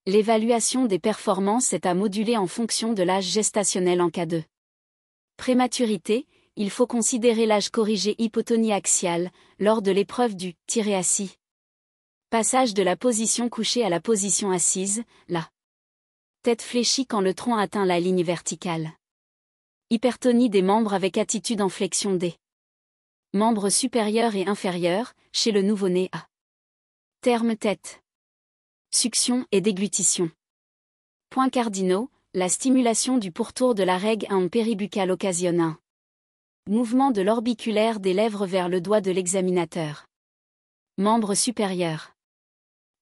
L'évaluation des performances est à moduler en fonction de l'âge gestationnel en cas de prématurité. Il faut considérer l'âge corrigé hypotonie axiale, lors de l'épreuve du tiré-assis. Passage de la position couchée à la position assise, la tête fléchie quand le tronc atteint la ligne verticale. Hypertonie des membres avec attitude en flexion des membres supérieurs et inférieurs, chez le nouveau-né à terme tête. Succion et déglutition. Points cardinaux, la stimulation du pourtour de la règle péribuccale occasionne un mouvement de l'orbiculaire des lèvres vers le doigt de l'examinateur. Membre supérieur.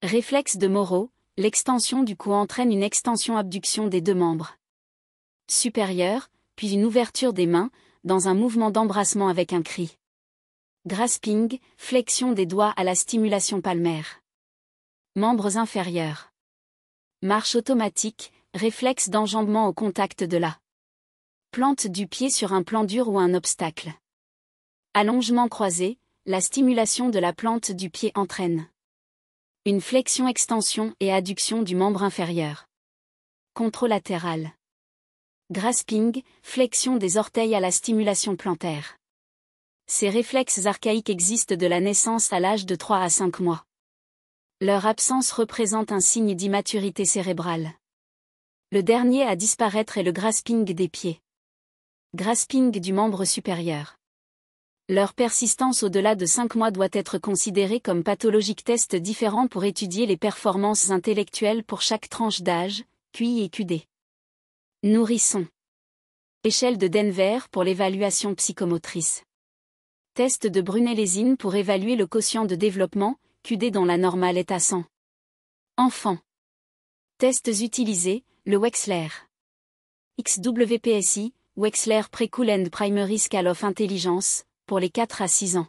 Réflexe de Moreau, l'extension du cou entraîne une extension-abduction des deux membres supérieurs, puis une ouverture des mains, dans un mouvement d'embrassement avec un cri. Grasping, flexion des doigts à la stimulation palmaire. Membres inférieurs. Marche automatique, réflexe d'enjambement au contact de la plante du pied sur un plan dur ou un obstacle. Allongement croisé, la stimulation de la plante du pied entraîne une flexion-extension et adduction du membre inférieur. Contralatéral. Grasping, flexion des orteils à la stimulation plantaire. Ces réflexes archaïques existent de la naissance à l'âge de 3 à 5 mois. Leur absence représente un signe d'immaturité cérébrale. Le dernier à disparaître est le grasping des pieds. Grasping du membre supérieur. Leur persistance au-delà de 5 mois doit être considérée comme pathologique. Test différent pour étudier les performances intellectuelles pour chaque tranche d'âge, QI et QD. Nourrisson. Échelle de Denver pour l'évaluation psychomotrice. Test de Brunellesine pour évaluer le quotient de développement, QD dont la normale est à 100. Enfant. Tests utilisés, le Wechsler. XWPSI, Wechsler Preschool and Primary Scale of Intelligence, pour les 4 à 6 ans.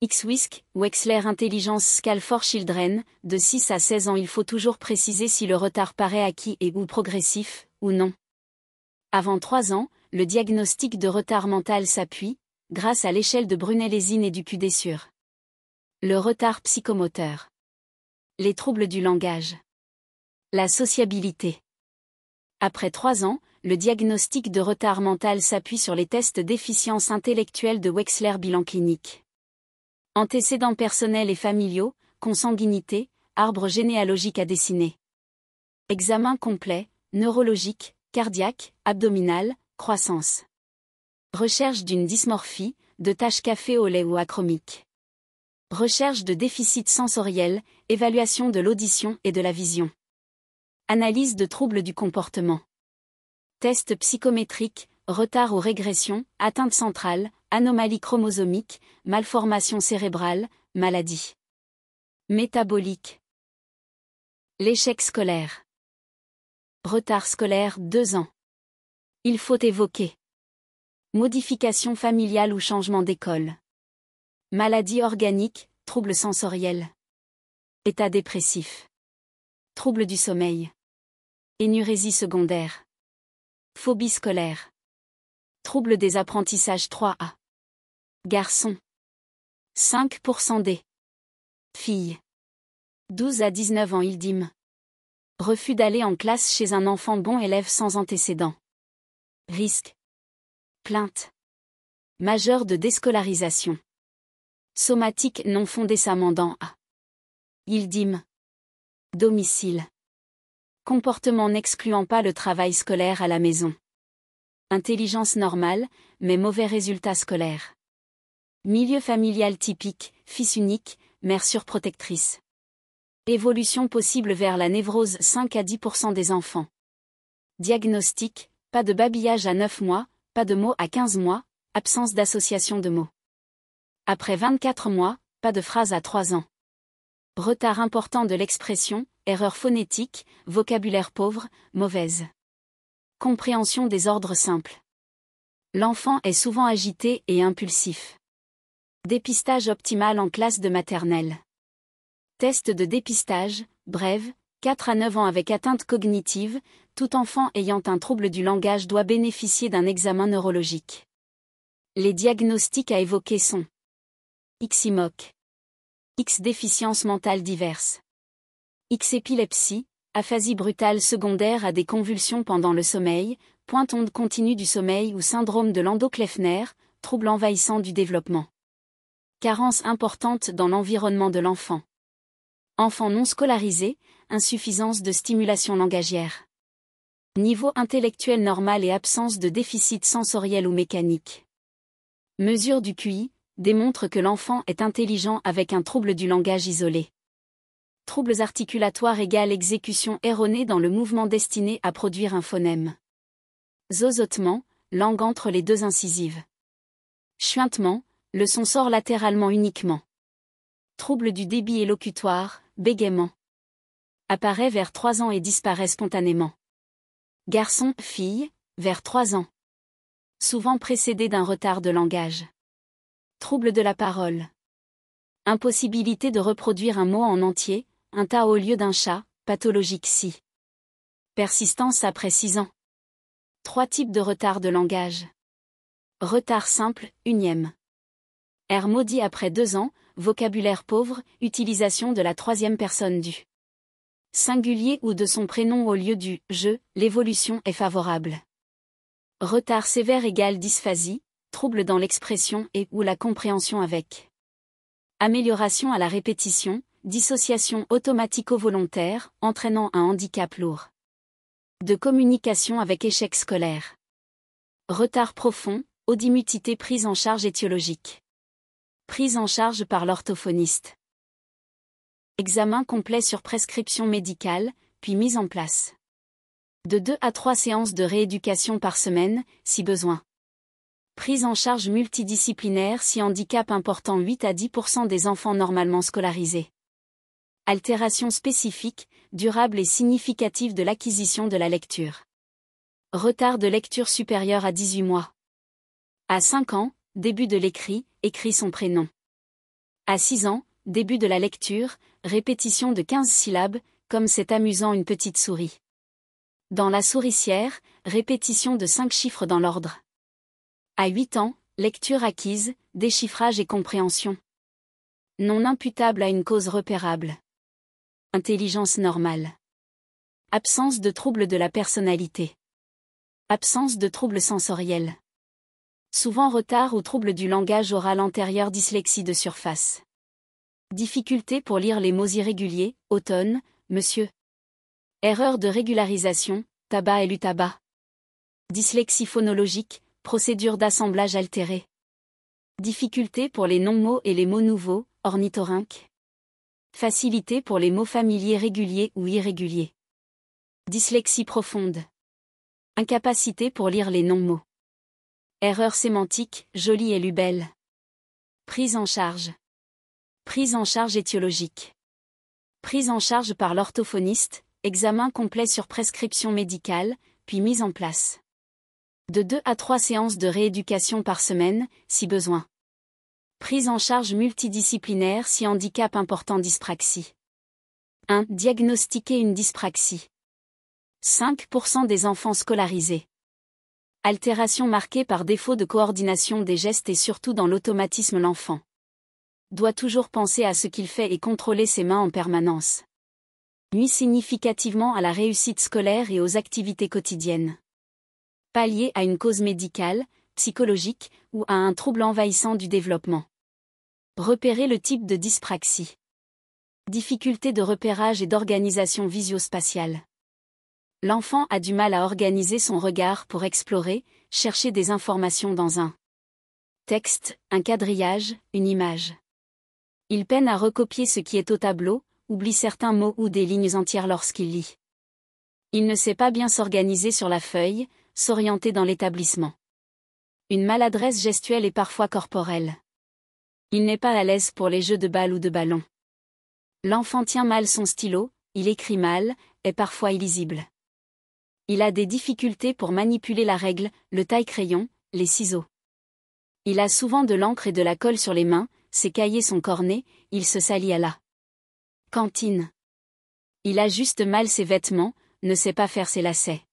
XWISC, Wechsler Intelligence Scale for Children, de 6 à 16 ans. Il faut toujours préciser si le retard paraît acquis et ou progressif, ou non. Avant 3 ans, le diagnostic de retard mental s'appuie, grâce à l'échelle de Brunellesine et du QD sur le retard psychomoteur. Les troubles du langage. La sociabilité. Après 3 ans, le diagnostic de retard mental s'appuie sur les tests d'efficience intellectuelle de Wechsler. Bilan clinique. Antécédents personnels et familiaux, consanguinité, arbre généalogique à dessiner. Examen complet, neurologique, cardiaque, abdominal, croissance. Recherche d'une dysmorphie, de taches café au lait ou achromique. Recherche de déficit sensoriel, évaluation de l'audition et de la vision. Analyse de troubles du comportement. Test psychométrique, retard ou régression, atteinte centrale, anomalie chromosomique, malformation cérébrale, maladie métabolique. L'échec scolaire. Retard scolaire 2 ans. Il faut évoquer modification familiale ou changement d'école. Maladie organique, troubles sensoriels. État dépressif. Troubles du sommeil. Énurésie secondaire. Phobie scolaire. Troubles des apprentissages 3A. Garçons. 5% des filles. 12 à 19 ans. ILDIM. Refus d'aller en classe chez un enfant bon élève sans antécédent. Risque. Plainte. Majeure de déscolarisation. Somatique non fondée s'amendant à. ILDIM. Domicile. Comportement n'excluant pas le travail scolaire à la maison. Intelligence normale, mais mauvais résultats scolaires. Milieu familial typique, fils unique, mère surprotectrice. Évolution possible vers la névrose 5 à 10% des enfants. Diagnostic, pas de babillage à 9 mois, pas de mots à 15 mois, absence d'association de mots. Après 24 mois, pas de phrase à 3 ans. Retard important de l'expression, erreur phonétique, vocabulaire pauvre, mauvaise compréhension des ordres simples. L'enfant est souvent agité et impulsif. Dépistage optimal en classe de maternelle. Test de dépistage, brève, 4 à 9 ans avec atteinte cognitive, tout enfant ayant un trouble du langage doit bénéficier d'un examen neurologique. Les diagnostics à évoquer sont XIMOC, X déficiences mentales diverses, X épilepsie, aphasie brutale secondaire à des convulsions pendant le sommeil, pointe onde continue du sommeil ou syndrome de Landau-Kleffner, trouble envahissant du développement. Carence importante dans l'environnement de l'enfant. Enfant non scolarisé, insuffisance de stimulation langagière. Niveau intellectuel normal et absence de déficit sensoriel ou mécanique. Mesure du QI, démontre que l'enfant est intelligent avec un trouble du langage isolé. Troubles articulatoires égale exécution erronée dans le mouvement destiné à produire un phonème. Zozotement, langue entre les deux incisives. Chuintement, le son sort latéralement uniquement. Trouble du débit élocutoire, bégaiement. Apparaît vers 3 ans et disparaît spontanément. Garçon, fille, vers 3 ans. Souvent précédé d'un retard de langage. Trouble de la parole. Impossibilité de reproduire un mot en entier, un tas au lieu d'un chat, pathologique si. Persistance après 6 ans. 3 types de retard de langage. Retard simple, unième. R maudit après 2 ans, vocabulaire pauvre, utilisation de la 3e personne du singulier ou de son prénom au lieu du « je », l'évolution est favorable. Retard sévère égale dysphasie, trouble dans l'expression et ou la compréhension avec. Amélioration à la répétition, dissociation automatico-volontaire, entraînant un handicap lourd. De communication avec échec scolaire. Retard profond, audimutité prise en charge étiologique. Prise en charge par l'orthophoniste. Examen complet sur prescription médicale, puis mise en place. De 2 à 3 séances de rééducation par semaine, si besoin. Prise en charge multidisciplinaire si handicap important 8 à 10% des enfants normalement scolarisés. Altération spécifique, durable et significative de l'acquisition de la lecture. Retard de lecture supérieur à 18 mois. À 5 ans, début de l'écrit, écrit son prénom. À 6 ans, début de la lecture, répétition de 15 syllabes, comme c'est amusant une petite souris. Dans la souricière, répétition de 5 chiffres dans l'ordre. À 8 ans, lecture acquise, déchiffrage et compréhension. Non imputable à une cause repérable. Intelligence normale. Absence de troubles de la personnalité. Absence de troubles sensoriels. Souvent retard ou trouble du langage oral antérieur, dyslexie de surface. Difficulté pour lire les mots irréguliers, automne, monsieur. Erreur de régularisation, tabac et lu tabac. Dyslexie phonologique, procédure d'assemblage altérée. Difficulté pour les non-mots et les mots nouveaux, ornithorynque. Facilité pour les mots familiers réguliers ou irréguliers. Dyslexie profonde. Incapacité pour lire les non-mots. Erreur sémantique, jolie et lubelle. Prise en charge. Prise en charge étiologique. Prise en charge par l'orthophoniste, examen complet sur prescription médicale, puis mise en place. De 2 à 3 séances de rééducation par semaine, si besoin. Prise en charge multidisciplinaire si handicap important dyspraxie. 1. Diagnostiquer une dyspraxie. 5% des enfants scolarisés. Altération marquée par défaut de coordination des gestes et surtout dans l'automatisme. L'enfant doit toujours penser à ce qu'il fait et contrôler ses mains en permanence. Nuit significativement à la réussite scolaire et aux activités quotidiennes. Pas lié à une cause médicale, psychologique, ou à un trouble envahissant du développement. Repérer le type de dyspraxie. Difficulté de repérage et d'organisation visio-spatiale. L'enfant a du mal à organiser son regard pour explorer, chercher des informations dans un texte, un quadrillage, une image. Il peine à recopier ce qui est au tableau, oublie certains mots ou des lignes entières lorsqu'il lit. Il ne sait pas bien s'organiser sur la feuille, s'orienter dans l'établissement. Une maladresse gestuelle et parfois corporelle. Il n'est pas à l'aise pour les jeux de balles ou de ballon. L'enfant tient mal son stylo, il écrit mal, est parfois illisible. Il a des difficultés pour manipuler la règle, le taille-crayon, les ciseaux. Il a souvent de l'encre et de la colle sur les mains, ses cahiers sont cornés, il se salit à la cantine. Il ajuste mal ses vêtements, ne sait pas faire ses lacets.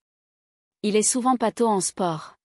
Il est souvent pâteau en sport.